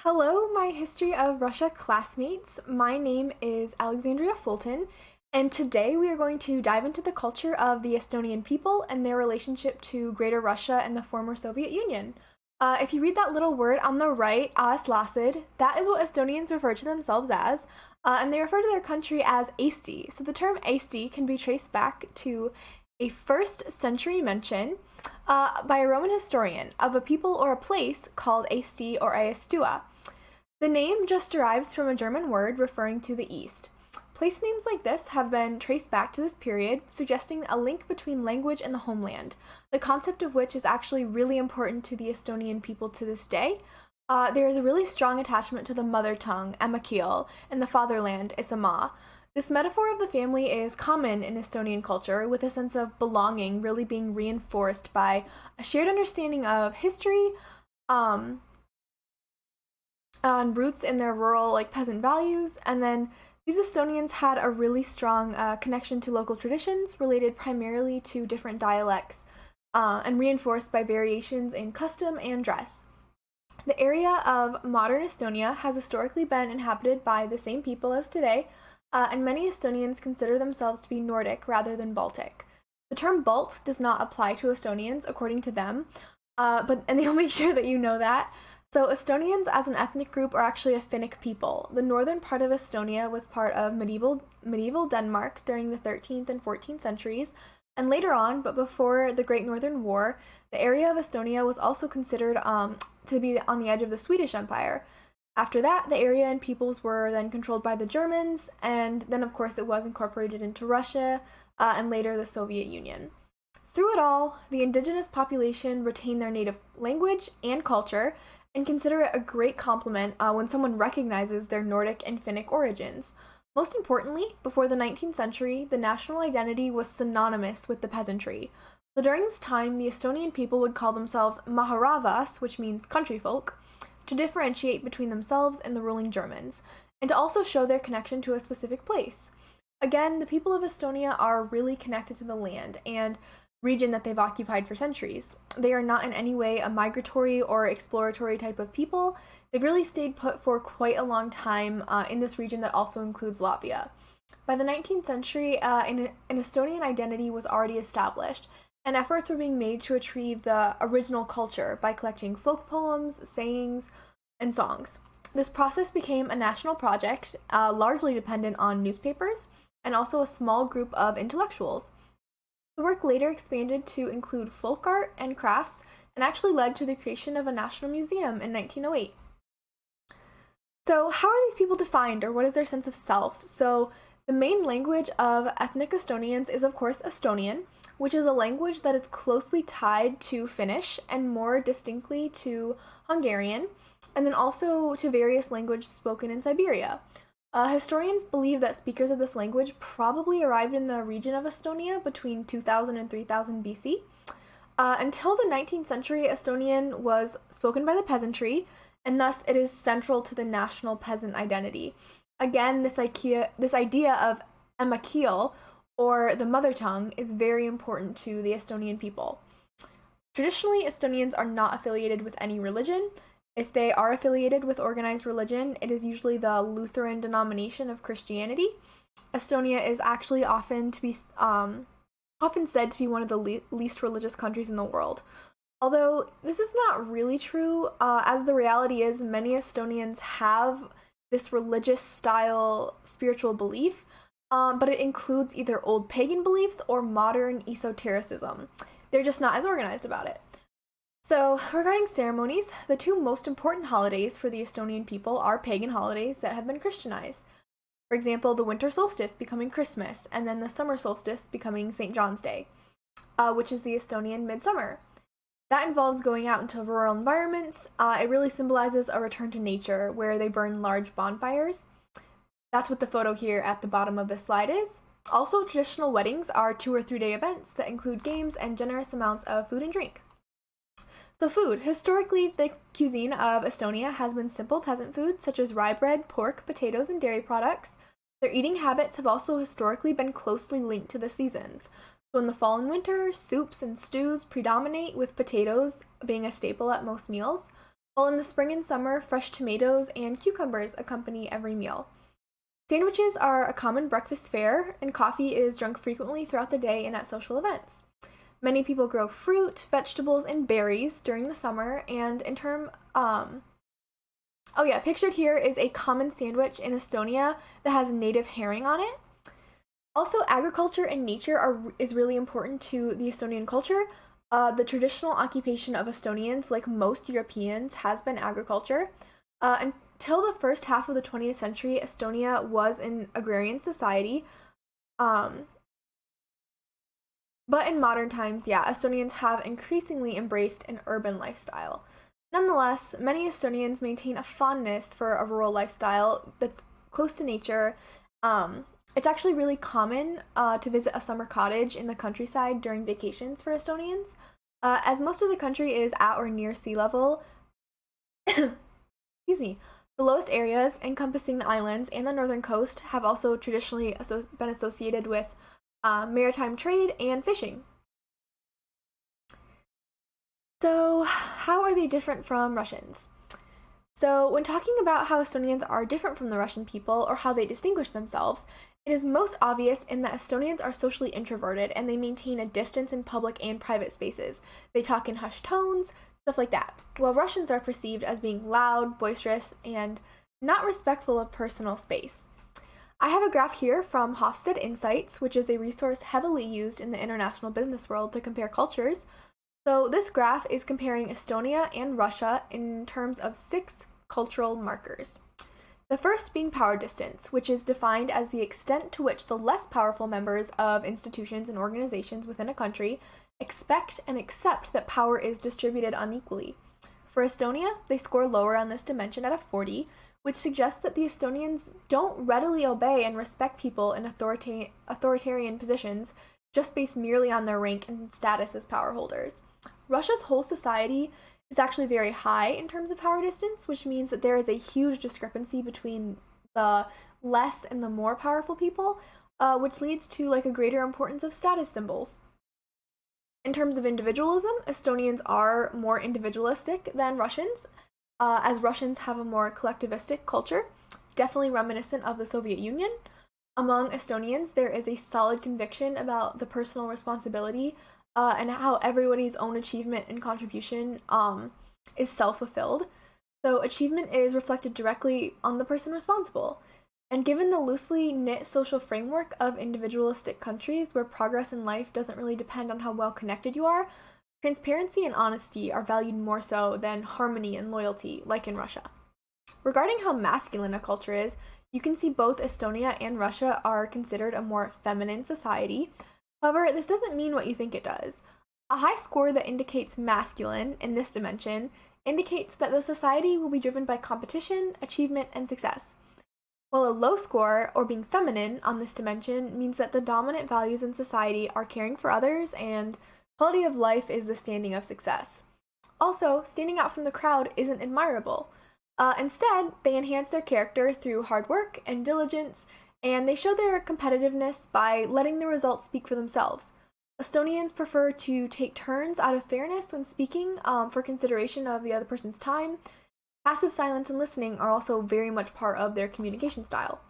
Hello, my History of Russia classmates. My name is Alexandria Fulton, and today we are going to dive into the culture of the Estonian people and their relationship to Greater Russia and the former Soviet Union. If you read that little word on the right, Āslasid, that is what Estonians refer to themselves as, and they refer to their country as Eesti. So the term Eesti can be traced back to a 1st century mention by a Roman historian of a people or a place called Eesti or Aestua. The name just derives from a German word referring to the east. Place names like this have been traced back to this period, suggesting a link between language and the homeland, the concept of which is actually really important to the Estonian people to this day. There is a really strong attachment to the mother tongue, emakeele, and the fatherland, isamaa. This metaphor of the family is common in Estonian culture, with a sense of belonging really being reinforced by a shared understanding of history, and roots in their rural, peasant values, and then these Estonians had a really strong connection to local traditions related primarily to different dialects and reinforced by variations in custom and dress. The area of modern Estonia has historically been inhabited by the same people as today, and many Estonians consider themselves to be Nordic rather than Baltic. The term Balts does not apply to Estonians, according to them, and they'll make sure that you know that. So Estonians as an ethnic group are actually a Finnic people. The northern part of Estonia was part of medieval Denmark during the 13th and 14th centuries, and later on, but before the Great Northern War, the area of Estonia was also considered to be on the edge of the Swedish Empire. After that, the area and peoples were then controlled by the Germans, and then of course it was incorporated into Russia, and later the Soviet Union. Through it all, the indigenous population retained their native language and culture, and consider it a great compliment when someone recognizes their Nordic and Finnic origins. Most importantly, before the 19th century, the national identity was synonymous with the peasantry. So during this time, the Estonian people would call themselves Maharahvas, which means country folk, to differentiate between themselves and the ruling Germans, and to also show their connection to a specific place. Again, the people of Estonia are really connected to the land and region that they've occupied for centuries. They are not in any way a migratory or exploratory type of people. They've really stayed put for quite a long time in this region that also includes Latvia. By the 19th century, an Estonian identity was already established, and efforts were being made to retrieve the original culture by collecting folk poems, sayings, and songs. This process became a national project, largely dependent on newspapers, and also a small group of intellectuals. The work later expanded to include folk art and crafts, and actually led to the creation of a national museum in 1908. So how are these people defined, or what is their sense of self? So the main language of ethnic Estonians is of course Estonian, which is a language that is closely tied to Finnish and more distinctly to Hungarian, and then also to various languages spoken in Siberia. Historians believe that speakers of this language probably arrived in the region of Estonia between 2000 and 3000 BC. Until the 19th century, Estonian was spoken by the peasantry, and thus it is central to the national peasant identity. Again, this idea of emakeele, or the mother tongue, is very important to the Estonian people. Traditionally, Estonians are not affiliated with any religion. If they are affiliated with organized religion, it is usually the Lutheran denomination of Christianity. Estonia is actually often said to be one of the least religious countries in the world. Although this is not really true, as the reality is many Estonians have this religious style spiritual belief, but it includes either old pagan beliefs or modern esotericism. They're just not as organized about it. So, regarding ceremonies, the two most important holidays for the Estonian people are pagan holidays that have been Christianized. For example, the winter solstice becoming Christmas, and then the summer solstice becoming St. John's Day, which is the Estonian midsummer. That involves going out into rural environments. It really symbolizes a return to nature, where they burn large bonfires. That's what the photo here at the bottom of this slide is. Also, traditional weddings are 2 or 3 day events that include games and generous amounts of food and drink. So food. Historically, the cuisine of Estonia has been simple peasant food, such as rye bread, pork, potatoes, and dairy products. Their eating habits have also historically been closely linked to the seasons. So in the fall and winter, soups and stews predominate, with potatoes being a staple at most meals. while in the spring and summer, fresh tomatoes and cucumbers accompany every meal. Sandwiches are a common breakfast fare, and coffee is drunk frequently throughout the day and at social events. Many people grow fruit, vegetables, and berries during the summer, and pictured here is a common sandwich in Estonia that has native herring on it. Also, agriculture and nature is really important to the Estonian culture. The traditional occupation of Estonians, like most Europeans, has been agriculture. Until the first half of the 20th century, Estonia was an agrarian society. But in modern times, Estonians have increasingly embraced an urban lifestyle. Nonetheless, many Estonians maintain a fondness for a rural lifestyle that's close to nature. It's actually really common to visit a summer cottage in the countryside during vacations for Estonians. As most of the country is at or near sea level, excuse me, the lowest areas encompassing the islands and the northern coast have also traditionally been associated with maritime trade and fishing. So, how are they different from Russians? So, when talking about how Estonians are different from the Russian people or how they distinguish themselves, it is most obvious in that Estonians are socially introverted and they maintain a distance in public and private spaces. They talk in hushed tones, stuff like that, while Russians are perceived as being loud, boisterous, and not respectful of personal space. I have a graph here from Hofstede Insights, which is a resource heavily used in the international business world to compare cultures. So this graph is comparing Estonia and Russia in terms of 6 cultural markers. The first being power distance, which is defined as the extent to which the less powerful members of institutions and organizations within a country expect and accept that power is distributed unequally. For Estonia, they score lower on this dimension at a 40, which suggests that the Estonians don't readily obey and respect people in authoritarian positions just based merely on their rank and status as power holders. Russia's whole society is actually very high in terms of power distance, which means that there is a huge discrepancy between the less and the more powerful people, which leads to like a greater importance of status symbols. In terms of individualism, Estonians are more individualistic than Russians, as Russians have a more collectivistic culture, definitely reminiscent of the Soviet Union. Among Estonians, there is a solid conviction about the personal responsibility and how everybody's own achievement and contribution is self-fulfilled. So achievement is reflected directly on the person responsible. And given the loosely knit social framework of individualistic countries where progress in life doesn't really depend on how well connected you are, transparency and honesty are valued more so than harmony and loyalty, like in Russia. Regarding how masculine a culture is, you can see both Estonia and Russia are considered a more feminine society. However, this doesn't mean what you think it does. A high score that indicates masculine in this dimension indicates that the society will be driven by competition, achievement, and success. While a low score, or being feminine, on this dimension means that the dominant values in society are caring for others and quality of life is the standing of success. Also, standing out from the crowd isn't admirable. Instead, they enhance their character through hard work and diligence, and they show their competitiveness by letting the results speak for themselves. Estonians prefer to take turns out of fairness when speaking for consideration of the other person's time. Passive silence and listening are also very much part of their communication style.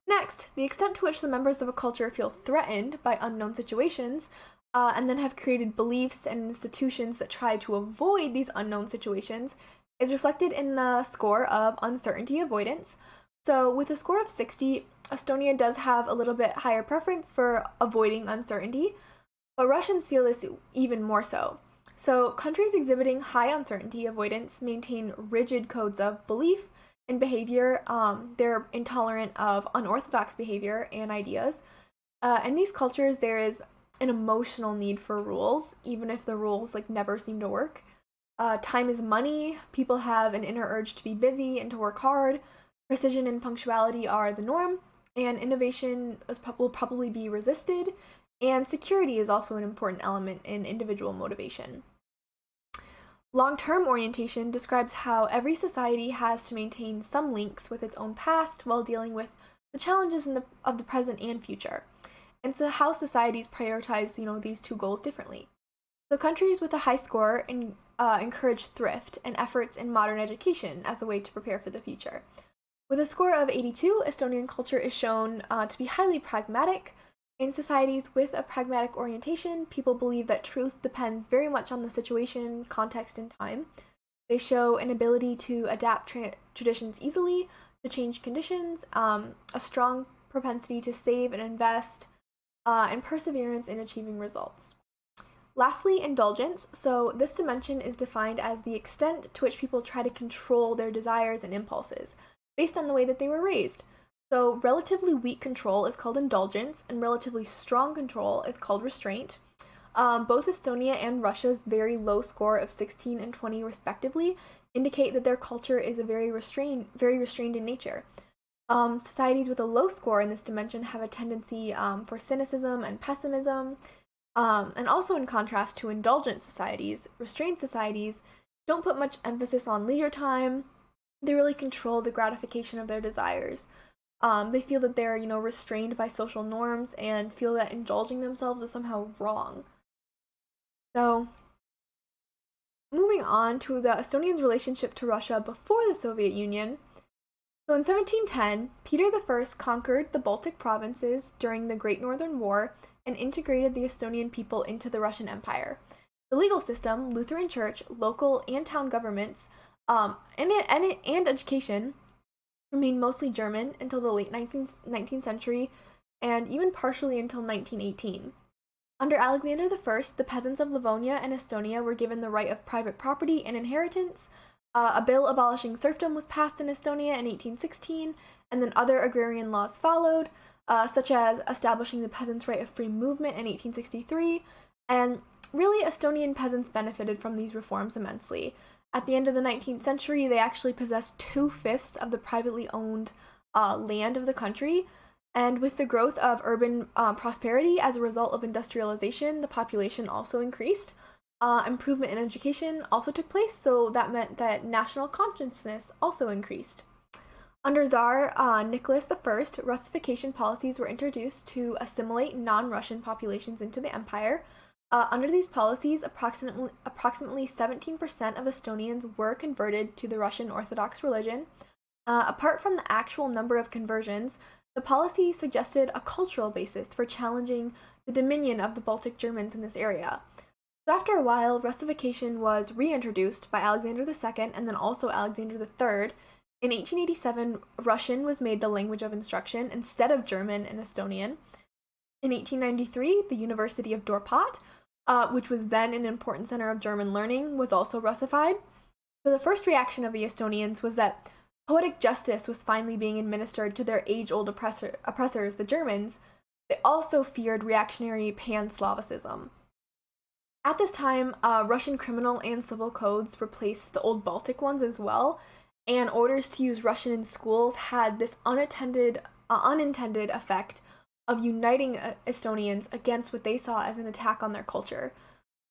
Next, the extent to which the members of a culture feel threatened by unknown situations and then have created beliefs and institutions that try to avoid these unknown situations is reflected in the score of uncertainty avoidance. So with a score of 60, Estonia does have a little bit higher preference for avoiding uncertainty, but Russians feel this even more so. So countries exhibiting high uncertainty avoidance maintain rigid codes of belief and behavior. They're intolerant of unorthodox behavior and ideas. In these cultures, there is an emotional need for rules, even if the rules never seem to work. Time is money. People have an inner urge to be busy and to work hard. Precision and punctuality are the norm, and innovation will probably be resisted, and security is also an important element in individual motivation. Long-term orientation describes how every society has to maintain some links with its own past while dealing with the challenges of the present and future. And so how societies prioritize, these two goals differently. So countries with a high score encourage thrift and efforts in modern education as a way to prepare for the future. With a score of 82, Estonian culture is shown to be highly pragmatic. In societies with a pragmatic orientation, people believe that truth depends very much on the situation, context, and time. They show an ability to adapt traditions easily to change conditions, a strong propensity to save and invest, and perseverance in achieving results. Lastly, indulgence. So this dimension is defined as the extent to which people try to control their desires and impulses based on the way that they were raised. So relatively weak control is called indulgence, and relatively strong control is called restraint. Both Estonia and Russia's very low score of 16 and 20 respectively indicate that their culture is very restrained in nature. Societies with a low score in this dimension have a tendency for cynicism and pessimism, and also in contrast to indulgent societies, restrained societies don't put much emphasis on leisure time. They really control the gratification of their desires. They feel that they're, restrained by social norms and feel that indulging themselves is somehow wrong. So, moving on to the Estonians' relationship to Russia before the Soviet Union. So in 1710, Peter I conquered the Baltic provinces during the Great Northern War and integrated the Estonian people into the Russian Empire. The legal system, Lutheran Church, local and town governments, and education remained mostly German until the late 19th century, and even partially until 1918. Under Alexander I, the peasants of Livonia and Estonia were given the right of private property and inheritance. A bill abolishing serfdom was passed in Estonia in 1816, and then other agrarian laws followed, such as establishing the peasants' right of free movement in 1863, and really Estonian peasants benefited from these reforms immensely. At the end of the 19th century, they actually possessed 2/5 of the privately owned land of the country, and with the growth of urban prosperity as a result of industrialization, the population also increased. Improvement in education also took place, so that meant that national consciousness also increased. Under Tsar Nicholas I, Russification policies were introduced to assimilate non-Russian populations into the empire. Under these policies, approximately 17% of Estonians were converted to the Russian Orthodox religion. Apart from the actual number of conversions, the policy suggested a cultural basis for challenging the dominion of the Baltic Germans in this area. So after a while, Russification was reintroduced by Alexander II and then also Alexander III. In 1887, Russian was made the language of instruction instead of German and Estonian. In 1893, the University of Dorpat, which was then an important center of German learning, was also Russified. So the first reaction of the Estonians was that poetic justice was finally being administered to their age-old oppressors, the Germans. They also feared reactionary pan-Slavicism. At this time, Russian criminal and civil codes replaced the old Baltic ones as well, and orders to use Russian in schools had this unintended effect of uniting Estonians against what they saw as an attack on their culture.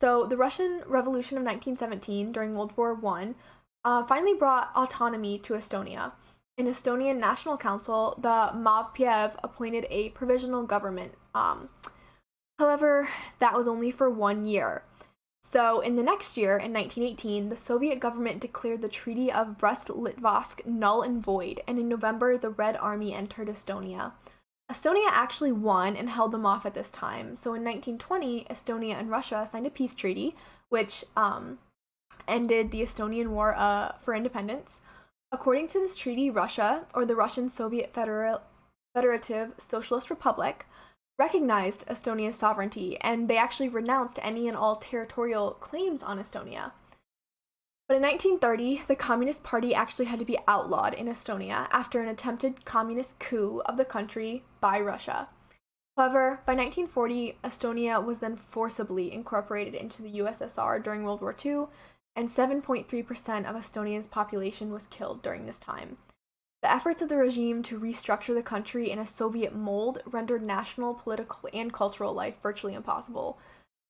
So the Russian Revolution of 1917 during World War I finally brought autonomy to Estonia. An Estonian National Council, the Mavpiev, appointed a provisional government. However, that was only for 1 year. So in the next year, in 1918, the Soviet government declared the Treaty of Brest-Litovsk null and void, and in November, the Red Army entered Estonia. Estonia actually won and held them off at this time. So in 1920, Estonia and Russia signed a peace treaty, which ended the Estonian War for Independence. According to this treaty, Russia, or the Russian Soviet Federative Socialist Republic, recognized Estonia's sovereignty, and they actually renounced any and all territorial claims on Estonia. But in 1930, the Communist Party actually had to be outlawed in Estonia after an attempted communist coup of the country by Russia. However, by 1940, Estonia was then forcibly incorporated into the USSR during World War II, and 7.3% of Estonia's population was killed during this time. The efforts of the regime to restructure the country in a Soviet mold rendered national, political, and cultural life virtually impossible.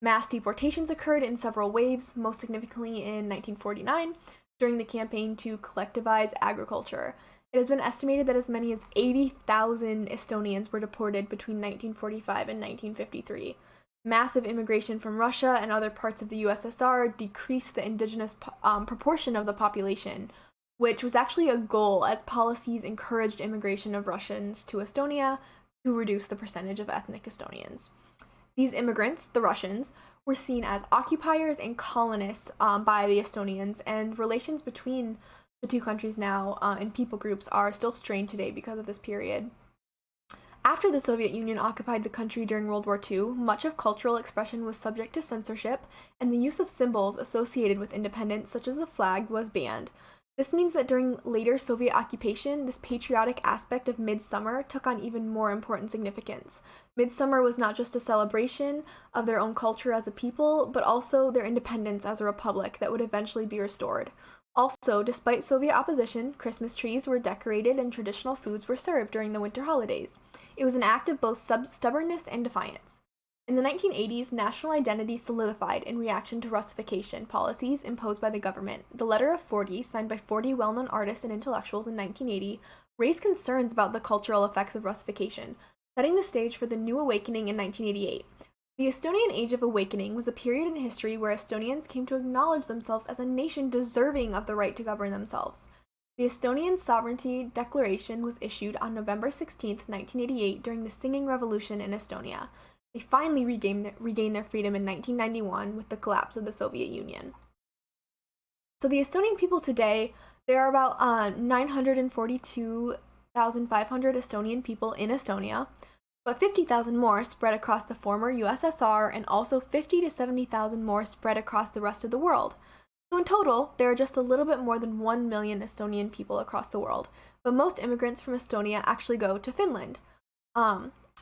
Mass deportations occurred in several waves, most significantly in 1949, during the campaign to collectivize agriculture. It has been estimated that as many as 80,000 Estonians were deported between 1945 and 1953. Massive immigration from Russia and other parts of the USSR decreased the indigenous proportion of the population, which was actually a goal as policies encouraged immigration of Russians to Estonia to reduce the percentage of ethnic Estonians. These immigrants, the Russians, were seen as occupiers and colonists by the Estonians, and relations between the two countries now and people groups are still strained today because of this period. After the Soviet Union occupied the country during World War II, much of cultural expression was subject to censorship, and the use of symbols associated with independence, such as the flag, was banned. This means that during later Soviet occupation, this patriotic aspect of Midsummer took on even more important significance. Midsummer was not just a celebration of their own culture as a people, but also their independence as a republic that would eventually be restored. Also, despite Soviet opposition, Christmas trees were decorated and traditional foods were served during the winter holidays. It was an act of both stubbornness and defiance. In the 1980s, national identity solidified in reaction to Russification policies imposed by the government. The Letter of 40, signed by 40 well-known artists and intellectuals in 1980, raised concerns about the cultural effects of Russification, setting the stage for the New Awakening in 1988. The Estonian Age of Awakening was a period in history where Estonians came to acknowledge themselves as a nation deserving of the right to govern themselves. The Estonian Sovereignty Declaration was issued on November 16, 1988, during the Singing Revolution in Estonia. They finally regained their freedom in 1991 with the collapse of the Soviet Union. So the Estonian people today, there are about 942,500 Estonian people in Estonia, but 50,000 more spread across the former USSR, and also 50 to 70,000 more spread across the rest of the world. So in total, there are just a little bit more than 1 million Estonian people across the world, but most immigrants from Estonia actually go to Finland.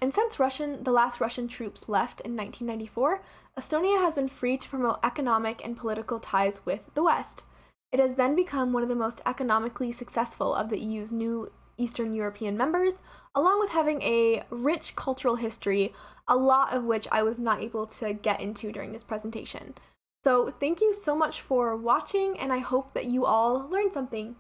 And since the last Russian troops left in 1994, Estonia has been free to promote economic and political ties with the West. It has then become one of the most economically successful of the EU's new Eastern European members, along with having a rich cultural history, a lot of which I was not able to get into during this presentation. So thank you so much for watching, and I hope that you all learned something.